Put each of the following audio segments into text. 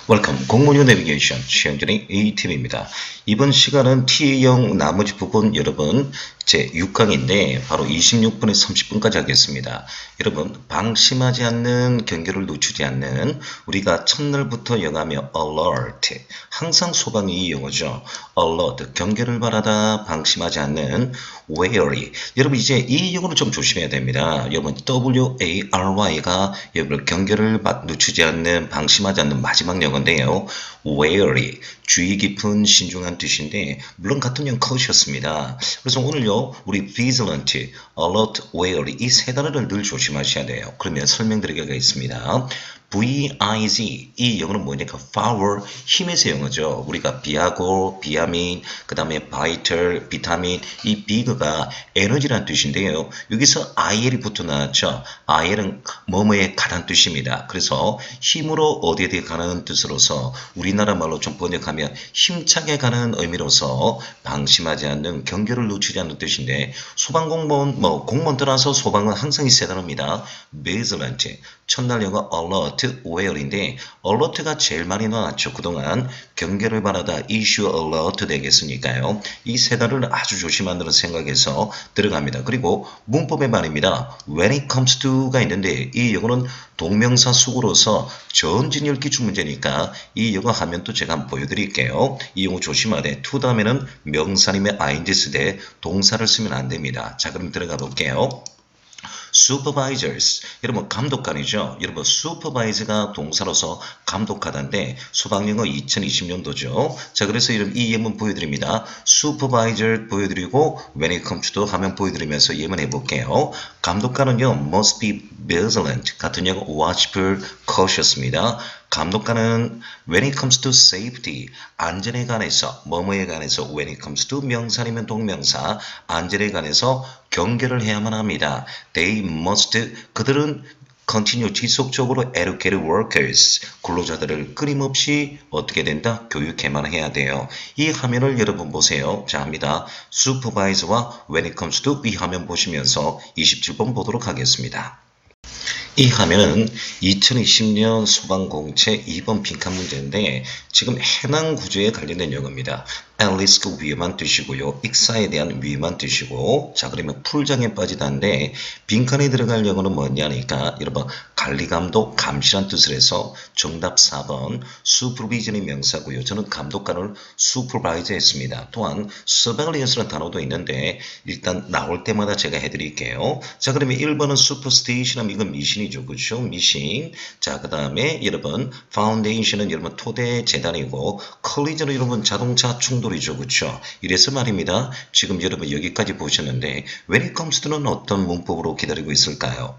웰컴 공무원 내비게이션 시험진의 A팀입니다. 이번 시간은 T형 나머지 부분 여러분 제 6강인데 바로 26분에 30분까지 하겠습니다. 여러분 방심하지 않는 경계를 늦추지 않는 우리가 첫날부터 영하며 alert 항상 소방이 이 용어죠. alert 경계를 바라다 방심하지 않는 wary 여러분 이제 이 용어를 좀 조심해야 됩니다. 여러분 wary가 여러분 경계를 늦추지 않는 방심하지 않는 마지막 용어인데요. wary 주의 깊은 신중한 뜻인데 물론 같은 형 cautious입니다. 그래서 오늘요 우리 vigilant, alert, wary 이 세 단어를 늘 조심하셔야 돼요. 그러면 설명드리기가 있습니다. VIG 이 영어는 뭐냐니까 power 힘에서 영어죠. 우리가 비하고 비타민 그 다음에 vital 비타민 이 big가 에너지란 뜻인데요. 여기서 IL이 붙어 나왔죠. IL은 뭐뭐에 가는 뜻입니다. 그래서 힘으로 어디에 가는 뜻으로서 우리나라 말로 좀 번역하면 힘차게 가는 의미로서 방심하지 않는 경계를 늦추지 않는 뜻인데 소방공무원 공무원 따라서 소방은 항상 있어야 합니다. vigilant 첫날 영어 alert, ware인데 alert가 제일 많이 나왔죠. 그동안 경계를 바라다 issue alert 되겠으니까요. 이 세 단어를 아주 조심한다는 생각에서 들어갑니다. 그리고 문법의 말입니다. when it comes to가 있는데 이 영어는 동명사 수구로서 전진열 기출 문제니까 이 영어 하면 또 제가 한번 보여드릴게요. 이 영어 조심하되 to 다음에는 명사님의 ing 쓰되 동사를 쓰면 안 됩니다. 자 그럼 들어가 볼게요. supervisors 여러분 감독관이죠. 여러분 supervisor가 동사로서 감독하다인데 소방영어 2020년도죠. 자 그래서 이 예문 보여드립니다. supervisor 보여드리고 when it comes to 하면 보여드리면서 예문 해볼게요. 감독관은요 must be vigilant 같은 영어 watchful cautious입니다. 감독관은 when it comes to safety 안전에 관해서 뭐뭐에 관해서 when it comes to 명사이면 동명사 안전에 관해서 경계를 해야만 합니다. They must 그들은 continue 지속적으로 educate workers 근로자들을 끊임없이 어떻게 된다? 교육해만 해야 돼요. 이 화면을 여러분 보세요. 자 합니다. supervisor와 when it comes to 이 화면 보시면서 27번 보도록 하겠습니다. 이 화면은 2020년 소방공채 2번 빈칸 문제인데 지금 해당 구조에 관련된 용어입니다. 리스크 위험한 뜻이고요. 익사에 대한 위험한 뜻이고 자 그러면 풀장에 빠지다인데 빈칸에 들어갈 용어는 뭐냐니까 여러분 관리감독 감시란 뜻을 해서 정답 4번 supervision의 명사고요. 저는 감독관을 supervise 했습니다. 또한 surveillance라는 단어도 있는데 일단 나올 때마다 제가 해드릴게요. 자 그러면 1번은 superstition 하면 이건 미신이죠. 그렇죠? 미신. 자 그 다음에 여러분 foundation은 여러분 토대 재단이고 collision은 여러분 자동차 충돌이죠. 그렇죠? 이래서 말입니다. 지금 여러분 여기까지 보셨는데 when it comes to는 어떤 문법으로 기다리고 있을까요?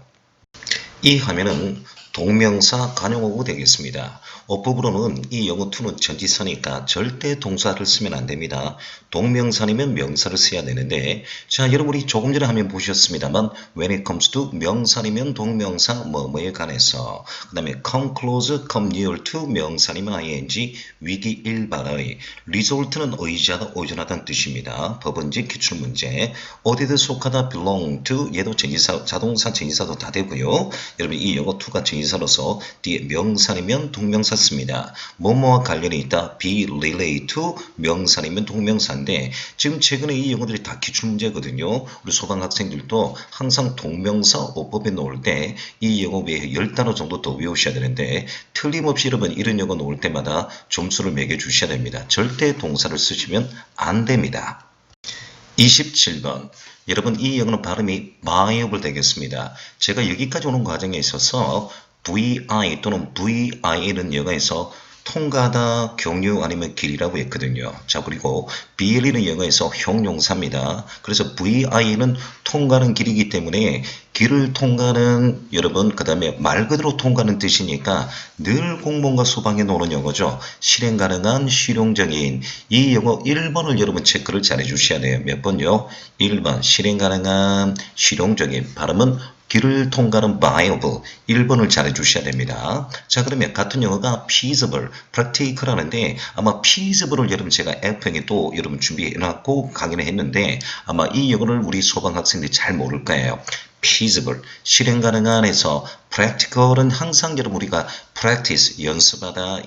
이 화면은 동명사 관용어구 되겠습니다. 어법으로는 이 영어 to는 전치사니까 절대 동사를 쓰면 안 됩니다. 동명사이면 명사를 써야 되는데 자 여러분 우리 조금 전에 화면 보셨습니다만 when it comes to 명사이면 동명사 뭐뭐에 관해서 그 다음에 come close, come near to 명사이면 ing 위기 일발의 result는 의지하다 의존하다는 뜻입니다. 법원지 기출문제 어디든 속하다 belong to 얘도 전치사 자동사 전치사도 다 되고요. 여러분 이 영어 to가 전치사로서 뒤에 명사이면 동명사 씁니다. 뭐뭐와 관련이 있다. be relate to 명사이면 동명사인데 지금 최근에 이 용어들이 다 기출문제거든요. 우리 소방 학생들도 항상 동명사 어법에 놓을 때 이 영어 외에 10단어 정도 더 외우셔야 되는데 틀림없이 여러분 이런 용어 놓을 때마다 점수를 매겨주셔야 됩니다. 절대 동사를 쓰시면 안 됩니다. 27번 여러분 이 영어는 발음이 viable 되겠습니다. 제가 여기까지 오는 과정에 있어서 VI 또는 VI는 영어에서 통과하다, 경유 아니면 길이라고 했거든요. 자 그리고 BLE는 영어에서 형용사입니다. 그래서 VI는 통과하는 길이기 때문에 길을 통과하는 여러분 그 다음에 말 그대로 통과하는 뜻이니까 늘 공무원과 소방에 나오는 영어죠. 실행 가능한 실용적인 이 영어 1번을 여러분 체크를 잘 해주셔야 돼요. 몇 번요? 1번 실행 가능한 실용적인 발음은 길을 통과하는 viable 1번을 잘 해주셔야 됩니다. 자 그러면 같은 영어가 feasible, practical하는데 아마 feasible을 여러분 제가 F형에 또 여러분 준비해놨고 강의를 했는데 아마 이 영어를 우리 소방 학생들이 잘 모를 거예요. feasible, 실행 가능한에서 practical은 항상 여러분 우리가 practice, 연습하다,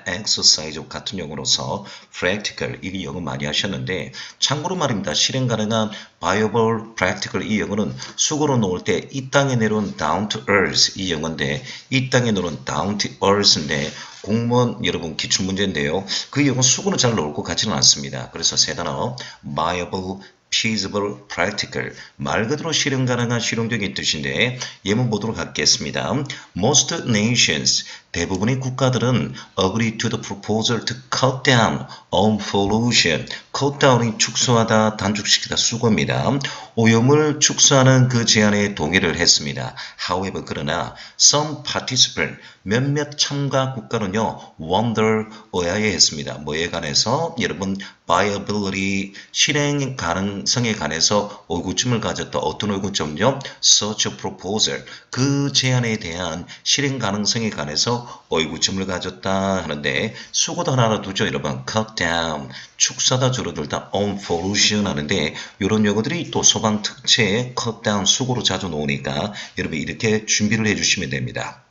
exercise 같은 용어로서 practical, 이 영어 많이 하셨는데 참고로 말입니다. 실행 가능한 viable, practical 이 영어는 수고로 놓을 때 이 땅에 내려온 down to earth 이 영어인데 이 땅에 내려온 down to earth인데 공무원 여러분 기출문제인데요. 그 영어 수고는 잘 나올 것 같지는 않습니다. 그래서 세 단어 viable, feasible, practical 말 그대로 실행 가능한 실용적인 뜻인데 예문 보도록 하겠습니다. Most nations 대부분의 국가들은 agree to the proposal to cut down on pollution. cut down이 축소하다, 단축시키다 수고입니다. 오염을 축소하는 그 제안에 동의를 했습니다. However, 그러나 some participant 몇몇 참가 국가는요, wonder 의아해했습니다. 뭐에 관해서? 여러분 viability 실행 가능성에 관해서 의구심을 가졌다. 어떤 의구심요? Such a proposal 그 제안에 대한 실행 가능성에 관해서 의구심을 가졌다 하는데 수고도 하나 두죠. 여러분 cut down 축소하다 줄어들다 on pollution 하는데 이런 용어들이 또 소방 특채에 cut down 수고로 자주 나오니까 여러분 이렇게 준비를 해주시면 됩니다.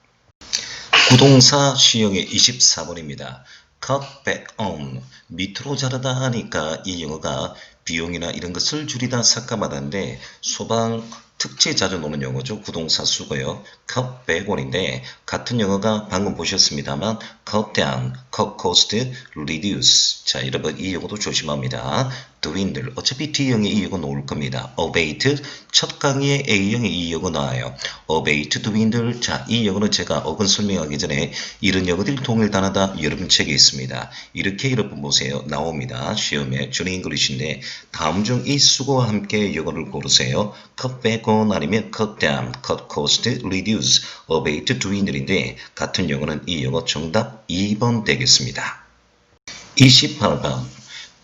구동사 시형의 24번입니다. cut back on 밑으로 자르다 하니까 이 영어가 비용이나 이런 것을 줄이다 삭감하다인데 소방 특채 자주 나오는 영어죠. 구동사 수고요. cut back on인데 같은 영어가 방금 보셨습니다만 cut down, cut cost, reduce. 자 여러분 이 영어도 조심합니다. dwindle 어차피 D형의 이 영어 나올 겁니다. abate 첫 강의에 A형의 이 영어 나와요. abate, dwindle 자 이 영어는 제가 어근 설명하기 전에 이런 영어들이 통일단하다 여러분 책에 있습니다. 이렇게 여러분 보세요. 나옵니다. 시험에 주니 잉글리시인데 다음 중 이 수고와 함께 영어를 고르세요. cut back on 아니면 cut down, cut cost, reduce, abate, dwindle인데 같은 영어는 이 영어 정답 2번 되겠습니다. 28번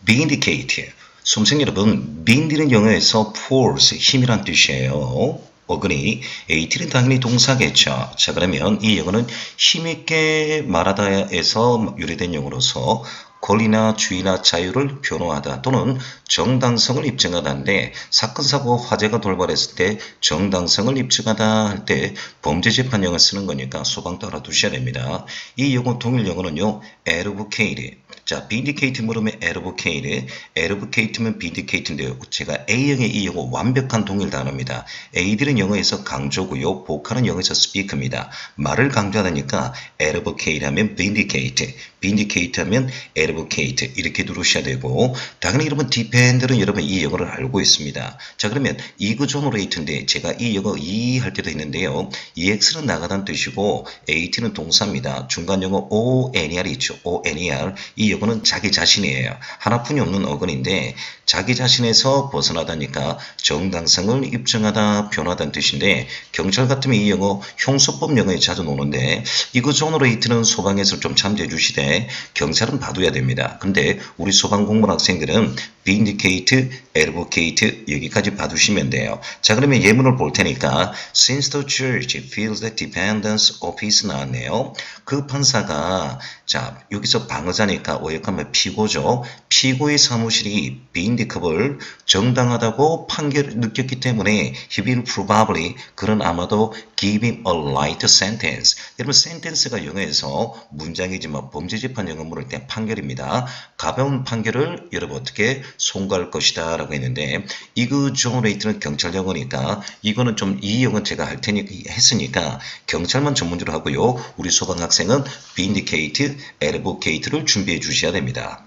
vindicate 수험생 여러분, vind는 영어에서 force, 힘이란 뜻이에요. 어근이 ate는 당연히 동사겠죠. 자 그러면 이 영어는 힘있게 말하다에서 유래된 용어로서 권리나 주의나 자유를 변호하다 또는 정당성을 입증하다인데 사건, 사고, 화재가 돌발했을 때 정당성을 입증하다 할 때 범죄재판용을 쓰는 거니까 소방도 알아두셔야 됩니다. 이 용어 동일 영어는요. advocate 자, vindicate 물으면 advocate, advocate면 vindicate인데요. 제가 A형의 이 영어 완벽한 동일 단어입니다. A들은 영어에서 강조고요. 보카는 영어에서 speak입니다. 말을 강조하다니까 advocate 하면 vindicate, vindicate 하면 advocate 이렇게 들으셔야 되고 당연히 여러분 defend는 여러분 이 영어를 알고 있습니다. 자 그러면 exonerate인데 제가 이 영어 할 때도 있는데요. EX는 나가다는 뜻이고 AT는 동사입니다. 중간 영어 ONER 있죠. ONER 이 영어는 자기 자신이에요. 하나뿐이 없는 어근인데 자기 자신에서 벗어나다니까 정당성을 입증하다, 변화하다는 뜻인데 경찰 같으면 이 영어 형소법 영어에 자주 나오는데 exonerate는 소방에서 좀 참조해 주시되 경찰은 봐둬야 됩니다. 근데 우리 소방 공무원 학생들은 vindicate, advocate 여기까지 봐두시면 돼요. 자 그러면 예문을 볼 테니까 since the judge feels the defendant's office 나왔네요. 그 판사가 자 여기서 방어자니까 오역하면 피고죠. 피고의 사무실이 vindicable 정당하다고 판결을 느꼈기 때문에 he will probably 그는 아마도 give him a light sentence. 여러분 sentence가 영어에서 문장이지만 범죄재판 영어 물을 때 판결입니다. 가벼운 판결을 여러분 어떻게 송구할 것이다 라고 했는데 exonerate는 경찰 영어니까 이거는 좀 이 영어 제가 할 테니까 했으니까 경찰만 전문적으로 하고요. 우리 소방학생은 vindicate, advocate를 준비해 주셔야 됩니다.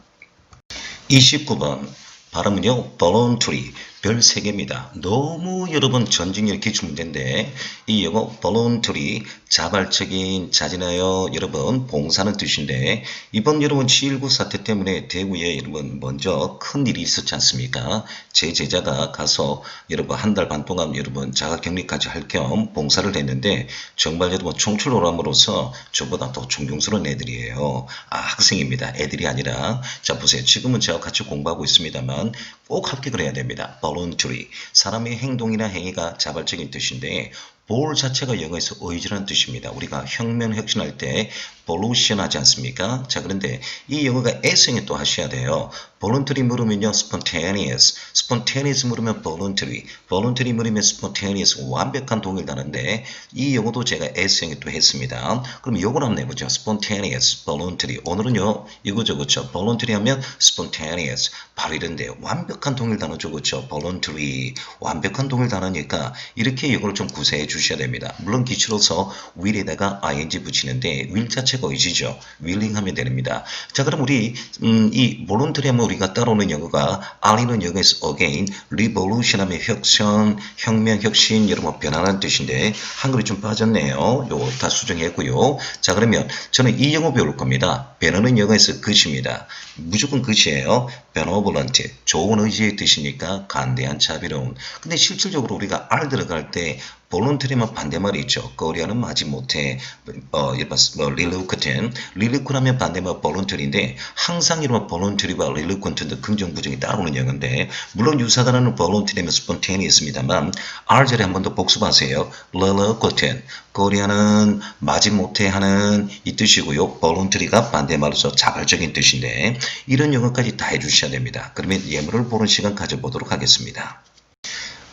29번 발음은요. voluntary 별 3개입니다. 너무 여러분 전직력 기출문제인데 이 영어 voluntary 자발적인 자진하여 여러분 봉사는 뜻인데 이번 여러분 7.19 사태 때문에 대구에 여러분 먼저 큰 일이 있었지 않습니까? 제 제자가 가서 여러분 한 달 반 동안 여러분 자가격리까지 할 겸 봉사를 했는데 정말 여러분 총출오람으로서 저보다 더 존경스러운 애들이에요. 아 학생입니다. 애들이 아니라 자 보세요. 지금은 제가 같이 공부하고 있습니다만 꼭 합격을 해야 됩니다. voluntary 사람의 행동이나 행위가 자발적인 뜻인데 볼 자체가 영어에서 의지라는 뜻입니다. 우리가 혁명 혁신할 때 pollution 하지 않습니까? 자, 그런데 이 영어가 S형에 또 하셔야 돼요. voluntary 물으면요, spontaneous. spontaneous 물으면 voluntary. voluntary 물으면 spontaneous. 완벽한 동일 단어인데 이 영어도 제가 S형에 또 했습니다. 그럼 이걸 한번 해보죠. spontaneous, voluntary. 오늘은요, 이거죠, 그렇죠? voluntary 하면 spontaneous. 바로 이런데요. 완벽한 동일 단어죠, 그렇죠? voluntary. 완벽한 동일 단어니까 이렇게 이걸 좀 구사해 주셔야 됩니다. 물론 기출로서 will에다가 ing 붙이는데 will 자체가 의지죠. willing 하면 됩니다. 자, 그럼 우리 이 voluntary 하면 우리가 따라오는 영어가 R이는 영어에서 again, revolution 하면 혁신, 혁명, 혁신, 여러분 변화라는 뜻인데 한글이 좀 빠졌네요. 요거 다 수정했고요. 자, 그러면 저는 이 영어 배울 겁니다. 변화는 영어에서 그것입니다. 무조건 그것이에요. benevolent, 좋은 의지의 뜻이니까 간대한 자비로운. 근데 실질적으로 우리가 R 들어갈 때 voluntary만 반대말이 있죠. 거리하는 마지 못해. reluctant. reluctant 하면 반대말 voluntary인데 항상 이러면 voluntary와 reluctant도 긍정 부정이 따라오는 영어인데 물론 유사단어는 voluntary면 spontaneous입니다만 R 자리 한 번 더 복습하세요. reluctant. 거리하는 마지 못해 하는 이 뜻이고요. voluntary가 반대말로서 자발적인 뜻인데 이런 영어까지 다 해주셔야 됩니다. 그러면 예문을 보는 시간 가져보도록 하겠습니다.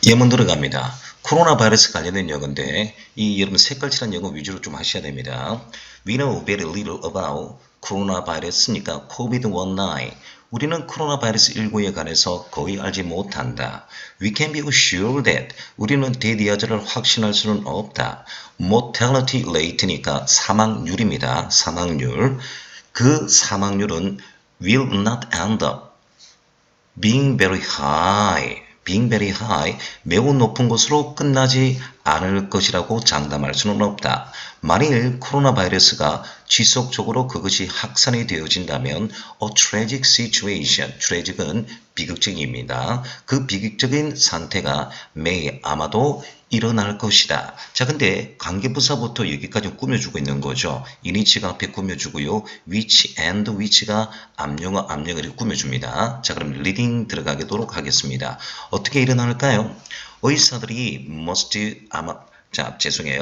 예문 들어갑니다. 코로나 바이러스 관련된 영어인데 이 여러분 색깔칠한 영어 위주로 좀 하셔야 됩니다. We know very little about 코로나 바이러스니까 COVID-19. 우리는 코로나 바이러스 19에 관해서 거의 알지 못한다. We can be sure that 우리는 대디아자를 확신할 수는 없다. Mortality rate니까 사망률입니다. 사망률. 그 사망률은 will not end up being very high. being very high, 매우 높은 것으로 끝나지 않을 것이라고 장담할 수는 없다. 만일 코로나 바이러스가 지속적으로 그것이 확산이 되어진다면 a tragic situation, tragic은 비극적입니다. 그 비극적인 상태가 may 아마도 일어날 것이다. 자, 근데 관계부사부터 여기까지 꾸며주고 있는 거죠. 이니치가 앞에 꾸며주고요. which and which가 앞영어 이렇게 꾸며줍니다. 자, 그럼 리딩 들어가도록 하겠습니다. 어떻게 일어날까요? 의사들이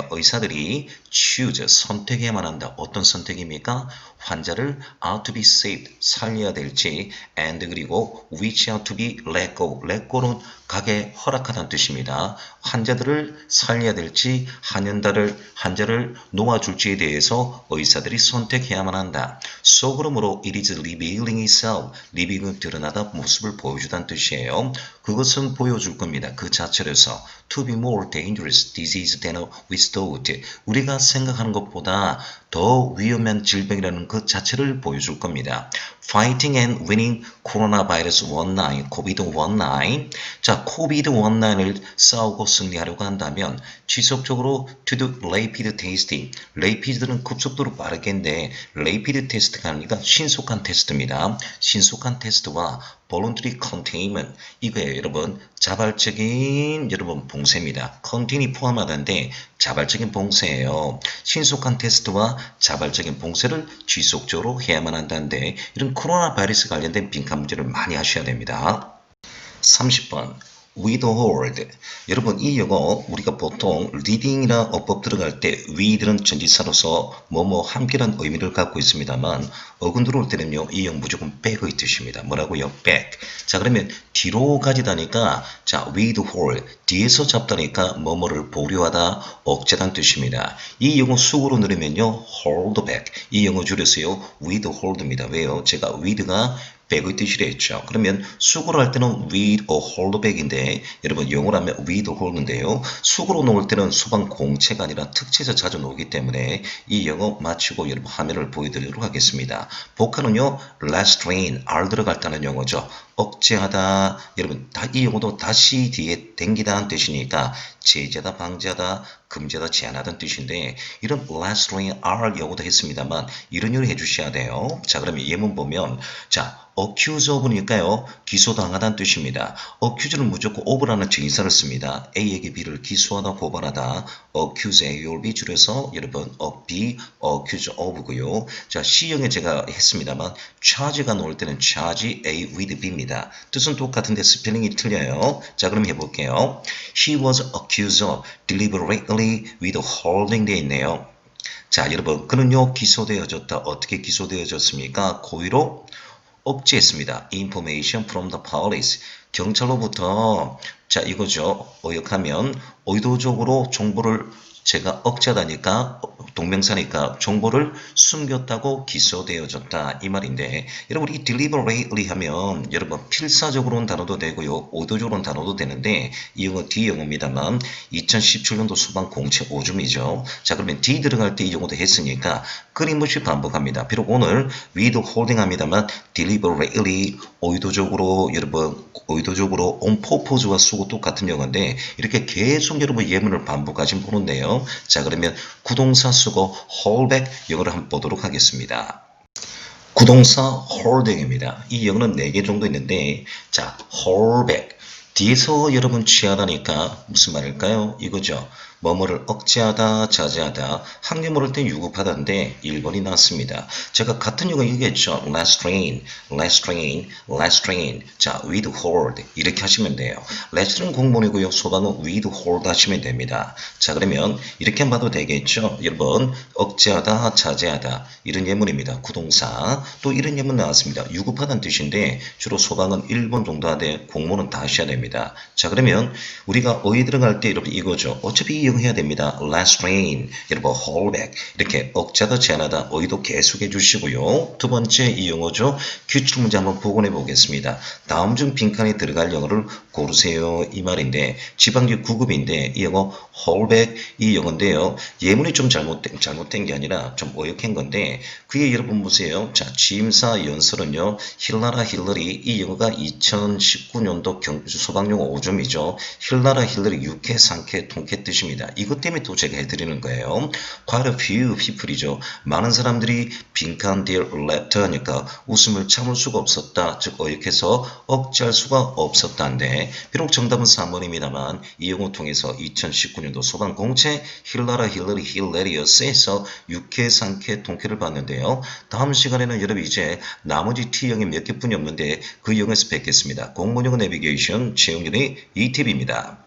의사들이 choose, 선택해야만 한다. 어떤 선택입니까? 환자를 out to be saved, 살려야 될지, and 그리고 which out to be let go, let go는 가게 허락하다는 뜻입니다. 환자들을 살려야 될지, 환자를 놓아줄지에 대해서 의사들이 선택해야만 한다. So 그러므로 it is revealing itself, revealing은 드러나다 모습을 보여주다는 뜻이에요. 그것은 보여줄 겁니다. 그 자체로서 to be more dangerous disease than we thought. 우리가 생각하는 것보다 더 위험한 질병이라는 그 자체를 보여줄 겁니다. Fighting and winning coronavirus 19, COVID-19. 자, COVID-19을 싸우고 승리하려고 한다면 지속적으로 to do rapid testing. rapid는 급속도로 빠르게인데 rapid test가 아니라 신속한 테스트입니다. 신속한 테스트와 voluntary containment 이거예요, 여러분. 자발적인 봉쇄입니다. contain이 포함하다는데 자발적인 봉쇄예요. 신속한 테스트와 자발적인 봉쇄를 지속적으로 해야만 한다는데 이런 코로나 바이러스 관련된 빈칸 문제를 많이 하셔야 됩니다. 30번. withhold. 여러분 이 영어 우리가 보통 리딩이나 어법 들어갈 때 with는 전치사로서 뭐뭐 함께란 의미를 갖고 있습니다만 어근 들어올 때는요 이 영어 무조건 back의 뜻입니다. 뭐라고요? back. 자, 그러면 뒤로 가지다니까 자 withhold 뒤에서 잡다니까 뭐뭐를 보류하다 억제단 뜻입니다. 이 영어 수구로 누르면요 hold back. 이 영어 줄여서요 withhold입니다. 왜요? 제가 with가 back의 뜻이라 했죠. 그러면 수구로 할 때는 with or hold back인데 여러분 영어로 하면 with or hold인데요. 수구로 놓을 때는 수반 공체가 아니라 특체에서 자주 놓기 때문에 이 영어 마치고 여러분 화면을 보여드리도록 하겠습니다. 복화는요 restrain, R 들어갔다는 영어죠. 억제하다. 여러분 이 영어도 다시 뒤에 땡기다는 뜻이니까 제재하다, 방지하다, 금지하다, 제한하다는 뜻인데 이런 restrain, R 영어도 했습니다만 이런 요리 해주셔야 돼요. 자, 그러면 예문 보면 자 accuse of니까요. 기소당하다는 뜻입니다. accuse는 무조건 of라는 증의사를 씁니다. A에게 B를 기소하다, 고발하다. accuse A or B 줄여서 여러분 B, accuse of고요. 자, C형에 제가 했습니다만 charge가 나올 때는 charge A with B입니다. 뜻은 똑같은데 스펠링이 틀려요. 자, 그럼 해볼게요. He was accused of deliberately withholding 돼 있네요. 자, 여러분, 그는요, 기소되어졌다. 어떻게 기소되어졌습니까? 고의로 억제했습니다. Information from the police. 경찰로부터, 자, 이거죠. 어역하면, 의도적으로 정보를 제가 억제하다니까, 동명사니까 정보를 숨겼다고 기소되어졌다. 이 말인데, 여러분, 이 deliberately 하면, 여러분, 필사적으로는 단어도 되고요. 의도적으로는 단어도 되는데, 이 영어 D영어입니다만, 2017년도 수반 공채 5점이죠. 자, 그러면 D 들어갈 때 이 영어도 했으니까, 끊임없이 반복합니다. 비록 오늘 with holding 합니다만, deliberately, 의도적으로, 여러분, 의도적으로 on purpose와 쓰고 똑같은 영어인데, 이렇게 계속 여러분 예문을 반복하신 보는데요. 자, 그러면 구동사 쓰고 hold back 영어를 한번 보도록 하겠습니다. 구동사 holding입니다. 이 영어는 4개 정도 있는데, 자, hold back. 뒤에서 여러분 취하다니까 무슨 말일까요? 이거죠. 뭐뭐를 억제하다, 자제하다, 학교 모를 땐 유급하다인데 1번이 나왔습니다. 제가 같은 용어 얘기했죠. restrain, restrain, restrain. 자, with hold 이렇게 하시면 돼요. restrain 공문이고요. 소방은 with hold 하시면 됩니다. 자, 그러면 이렇게 봐도 되겠죠. 여러분, 억제하다, 자제하다 이런 예문입니다. 구동사. 또 이런 예문 나왔습니다. 유급하다는 뜻인데 주로 소방은 1번 정도 하되 공문은 다 하셔야 됩니다. 자, 그러면 우리가 어휘 들어갈 때 여러분 이거죠. 어차피 이용해야 됩니다. restrain, 여러분 hold back 이렇게 억제하다, 제한하다 어휘도 계속해 주시고요. 두 번째 이 영어죠. 규칙 문제 한번 복원해 보겠습니다. 다음 중 빈칸에 들어갈 영어를 고르세요. 이 말인데 지방직 9급인데 이 영어 hold back 이 영어인데요. 예문이 좀 잘못된 게 아니라 좀 어역한 건데 그게 여러분 보세요. 자, 지임사 연설은요. 힐라라 힐러리 이 영어가 2019년도 소방용어 5점이죠. 힐라라 힐러리 유쾌, 상쾌, 통쾌 뜻입니다. 이것 때문에 또 제가 해드리는 거예요. Quite a few people이죠. 많은 사람들이 빈칸 their laughter 하니까 웃음을 참을 수가 없었다. 즉 어역해서 억제할 수가 없었다인데 비록 정답은 3번입니다만 이 영어 통해서 2019년도 소방 공채 힐라라 힐러리 힐레리어스에서 유쾌, 상쾌, 통쾌를 봤는데요. 다음 시간에는 여러분 이제 나머지 T형이 몇 개뿐이 없는데 그 영어에서 뵙겠습니다. 공무원 영어 내비게이션 최영준의 이팁입니다.